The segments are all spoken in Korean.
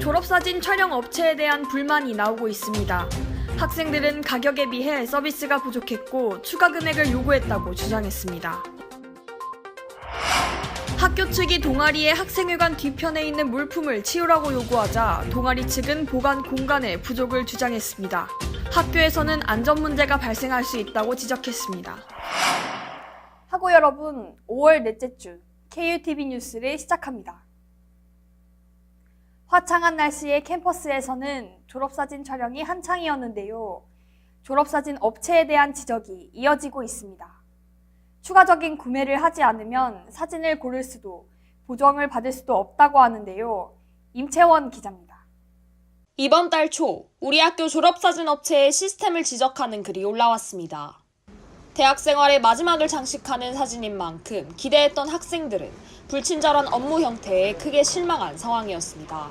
졸업사진 촬영 업체에 대한 불만이 나오고 있습니다. 학생들은 가격에 비해 서비스가 부족했고 추가 금액을 요구했다고 주장했습니다. 학교 측이 동아리의 학생회관 뒤편에 있는 물품을 치우라고 요구하자 동아리 측은 보관 공간의 부족을 주장했습니다. 학교에서는 안전 문제가 발생할 수 있다고 지적했습니다. 학우 여러분, 5월 넷째 주 KUTV 뉴스를 시작합니다. 화창한 날씨의 캠퍼스에서는 졸업사진 촬영이 한창이었는데요. 졸업사진 업체에 대한 지적이 이어지고 있습니다. 추가적인 구매를 하지 않으면 사진을 고를 수도 보정을 받을 수도 없다고 하는데요. 임채원 기자입니다. 이번 달 초 우리 학교 졸업사진 업체의 시스템을 지적하는 글이 올라왔습니다. 대학 생활의 마지막을 장식하는 사진인 만큼 기대했던 학생들은 불친절한 업무 형태에 크게 실망한 상황이었습니다.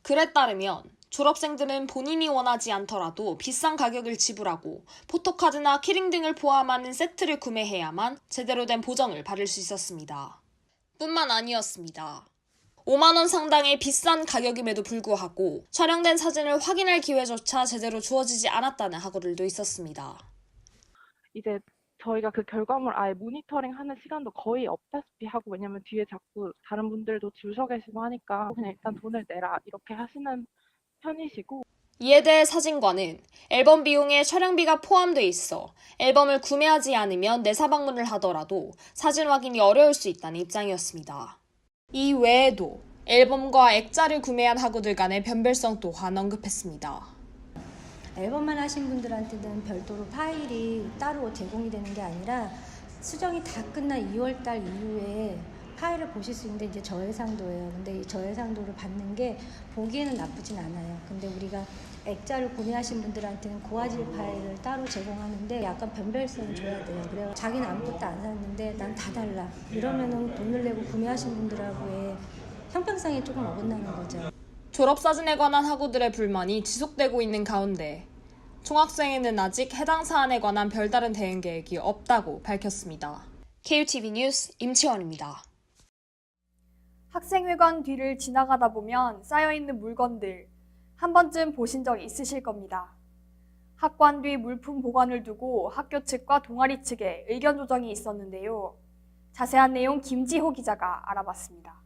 글에 따르면 졸업생들은 본인이 원하지 않더라도 비싼 가격을 지불하고 포토카드나 키링 등을 포함하는 세트를 구매해야만 제대로 된 보정을 받을 수 있었습니다. 뿐만 아니었습니다. 5만 원 상당의 비싼 가격임에도 불구하고 촬영된 사진을 확인할 기회조차 제대로 주어지지 않았다는 학우들도 있었습니다. 이제 저희가 그 결과물 아예 모니터링하는 시간도 거의 없다시피 하고, 왜냐면 뒤에 자꾸 다른 분들도 줄 서 계시고 하니까 그냥 일단 돈을 내라 이렇게 하시는 편이시고. 이에 대해 사진관은 앨범 비용에 촬영비가 포함돼 있어 앨범을 구매하지 않으면 내사 방문을 하더라도 사진 확인이 어려울 수 있다는 입장이었습니다. 이 외에도 앨범과 액자를 구매한 학우들 간의 변별성 또한 언급했습니다. 앨범만 하신 분들한테는 별도로 파일이 따로 제공이 되는 게 아니라 수정이 다 끝난 2월 달 이후에 파일을 보실 수 있는데 이제 저해상도예요. 근데 이 저해상도를 받는 게 보기에는 나쁘진 않아요. 근데 우리가 액자를 구매하신 분들한테는 고화질 파일을 따로 제공하는데 약간 변별성을 줘야 돼요. 그래요. 자기는 아무것도 안 샀는데 난 다 달라. 이러면은 돈을 내고 구매하신 분들하고의 형평성이 조금 어긋나는 거죠. 졸업사진에 관한 학우들의 불만이 지속되고 있는 가운데 총학생회는 아직 해당 사안에 관한 별다른 대응 계획이 없다고 밝혔습니다. KUTV 뉴스 임채원입니다. 학생회관 뒤를 지나가다 보면 쌓여있는 물건들 한 번쯤 보신 적 있으실 겁니다. 학관 뒤 물품 보관을 두고 학교 측과 동아리 측의 의견 조정이 있었는데요. 자세한 내용 김지호 기자가 알아봤습니다.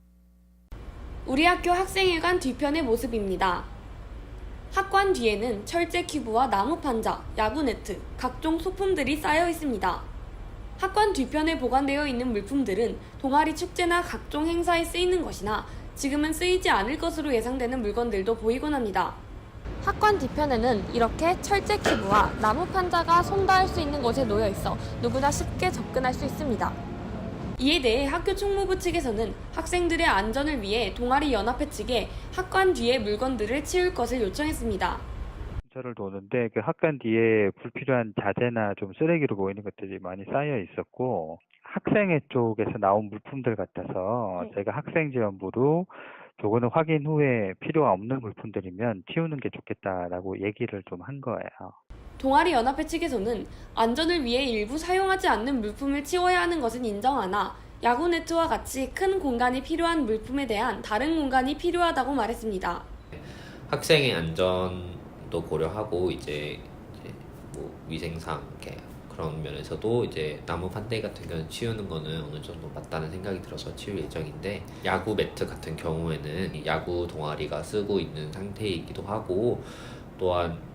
우리 학교 학생회관 뒤편의 모습입니다. 학관 뒤에는 철제 큐브와 나무 판자, 야구 네트, 각종 소품들이 쌓여 있습니다. 학관 뒤편에 보관되어 있는 물품들은 동아리 축제나 각종 행사에 쓰이는 것이나 지금은 쓰이지 않을 것으로 예상되는 물건들도 보이곤 합니다. 학관 뒤편에는 이렇게 철제 큐브와 나무 판자가 손 닿을 수 있는 곳에 놓여 있어 누구나 쉽게 접근할 수 있습니다. 이에 대해 학교 총무부 측에서는 학생들의 안전을 위해 동아리 연합회 측에 학관 뒤에 물건들을 치울 것을 요청했습니다. 저를 도는데 그 학관 뒤에 불필요한 자재나 좀 쓰레기로 보이는 것들이 많이 쌓여 있었고, 학생회 쪽에서 나온 물품들 같아서 제가 학생지원부로 요거는 확인 후에 필요가 없는 물품들이면 치우는 게 좋겠다라고 얘기를 좀 한 거예요. 동아리 연합회 측에서는 안전을 위해 일부 사용하지 않는 물품을 치워야 하는 것은 인정하나 야구 네트와 같이 큰 공간이 필요한 물품에 대한 다른 공간이 필요하다고 말했습니다. 학생의 안전도 고려하고 이제 뭐 위생상 이렇게 그런 면에서도 이제 나무 판대 같은 경우는 치우는 거는 어느 정도 맞다는 생각이 들어서 치울 예정인데, 야구 매트 같은 경우에는 야구 동아리가 쓰고 있는 상태이기도 하고 또한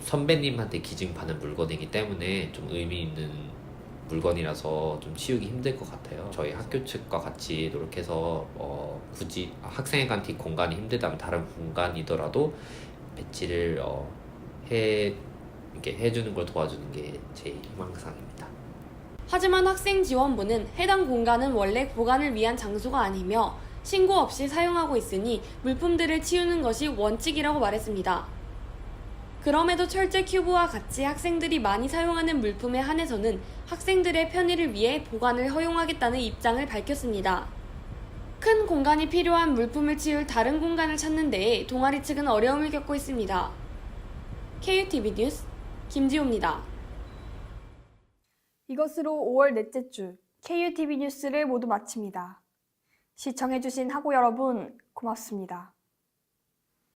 선배님한테 기증받는 물건이기 때문에 좀 의미 있는 물건이라서 좀 치우기 힘들 것 같아요. 저희 학교 측과 같이 노력해서 굳이 학생회관 뒤 공간이 힘들다면 다른 공간이더라도 배치를 이렇게 해주는 걸 도와주는 게 제 희망사항입니다. 하지만 학생지원부는 해당 공간은 원래 보관을 위한 장소가 아니며 신고 없이 사용하고 있으니 물품들을 치우는 것이 원칙이라고 말했습니다. 그럼에도 철제 큐브와 같이 학생들이 많이 사용하는 물품에 한해서는 학생들의 편의를 위해 보관을 허용하겠다는 입장을 밝혔습니다. 큰 공간이 필요한 물품을 치울 다른 공간을 찾는 데에 동아리 측은 어려움을 겪고 있습니다. KUTV 뉴스 김지호입니다. 이것으로 5월 넷째 주 KUTV 뉴스를 모두 마칩니다. 시청해주신 학우 여러분 고맙습니다.